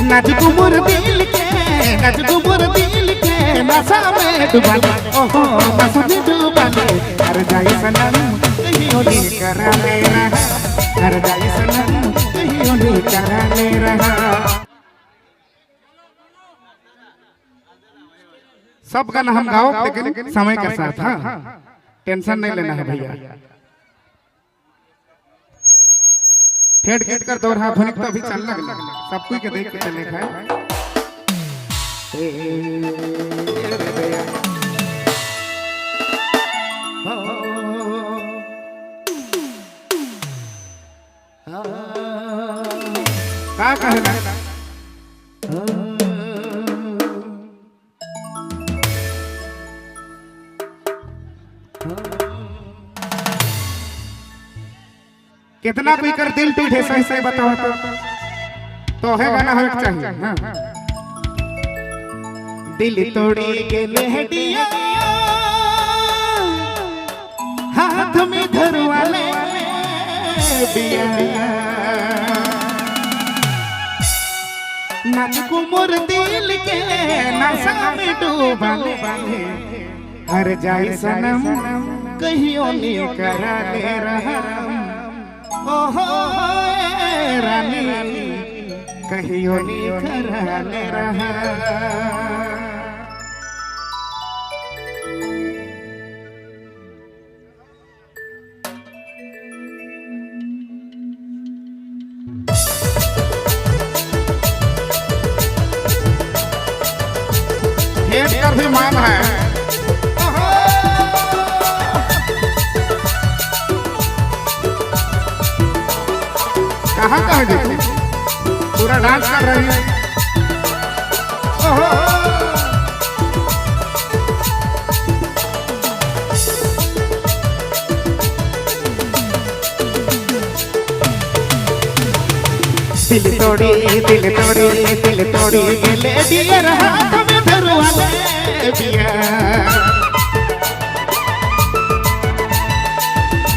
नाजुक मोर दिल के नाजुक मोर दिल के नशा में डुबा ले ओहो नशा में डुबा ले हर जाए सनम कहीं नहीं करा ले रहा हर जाए सनम कहीं नहीं करा ले रहा। सब गाना हम गाओ लेकिन समय के साथ। हाँ टेंशन नहीं लेना है भैया। फेड खेट कर दौड़ हाथ तो अभी चल लग सब कोई के देख के चले खाए। का कहना कितना कोई कर दिल टूटे सही सही बताओ तो है गाना होना चाहिए। हाँ दिल तोड़ी के लहटिया हाथ में धरवा ले बिया नाजुक मोर दिल के नशा में डूबा ले हर जाए सनम कहियो नहीं करा ले रहा ओहो रानी कहियो नहीं करा ले रहा। खेत कर भी मान है कहाँ कहाँ देखी पूरा डांस कर रही है। दिल तोड़ी दिल तोड़ी दिल तोड़ी ले दिया रहा तुम्हें धरवा ले बिया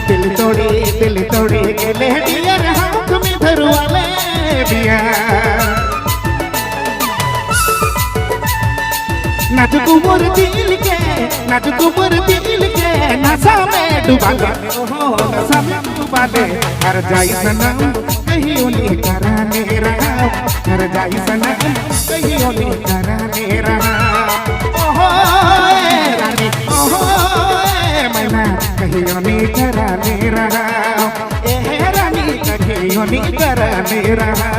दिल तोड़ी ले दिया रहा तुम्हें धरवा ले बिया नाजुक मोर दिल के नाजुक मोर दिल के नशा में डुबा ले ओहो नशा में डुबा ले हर जाई सनम कहीं नहीं करा ले रहा हर जाई सनम कहीं नहीं करा ले रहा ओहो रानी ओहो मैना कहीं नहीं करा ले रहा ए रानी कहीं नहीं करा ले रहा।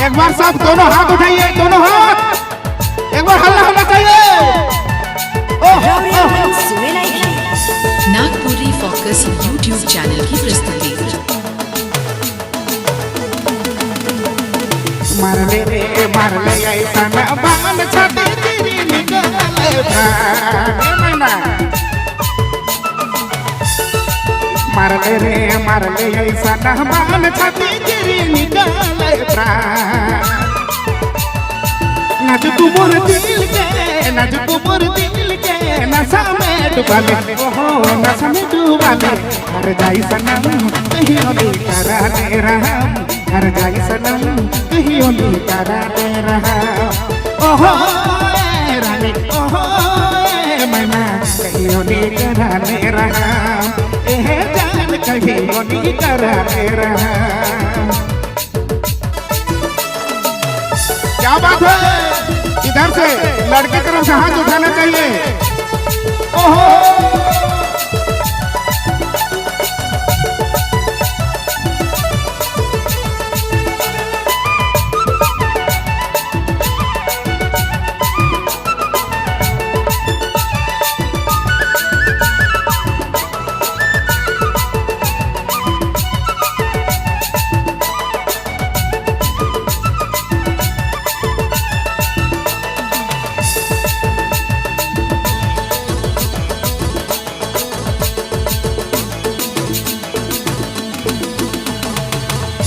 एक बार सब दोनों हाथ उठाइए दोनों हाथ एक बार हल्ला होना चाहिए। नागपुरी फोकस यूट्यूब चैनल की प्रस्तुति। मार ले ऐसा ना बाल छाती तेरी निकाले मैना मार ले ऐसा ना बाल छाती तेरी निकाले नाजुक मोर दिल के नाजुक मोर दिल के नशा में डुबा ले ओहो नशा में डुबा ले हर जाई सनम कहीं नहीं करा ले रहा हर जाई सनम कहीं नहीं करा ले रहा ओहो रानी ओहो मैना कहीं नहीं करा ले रहा ए जान कहीं नहीं करा ले रहा। क्या बात है इधर से लड़के तरफ से हाथ उठाना चाहिए। ओहो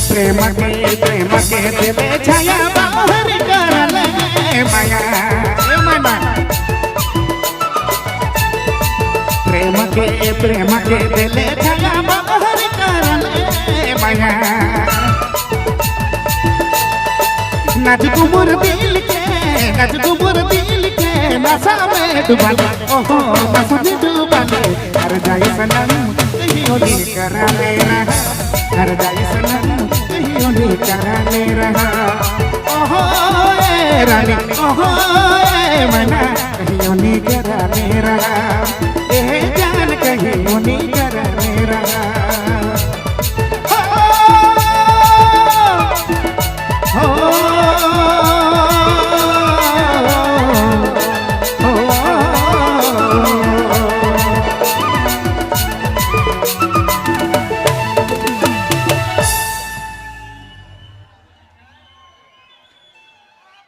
प्रेम के दिले छाया बाहर कर ले माया ए माया प्रेम के दिले छाया बाहर करले माया नाजुक मोर दिल के नशा में डुबा ले ओहो नशा में डुबा ले कर जाए सनम कहीं नहीं करा मेरा कर जाए सनम कहीं नहीं करा मेरा ओहो ए रानी ओहो ए मना कहीं नहीं करा मेरा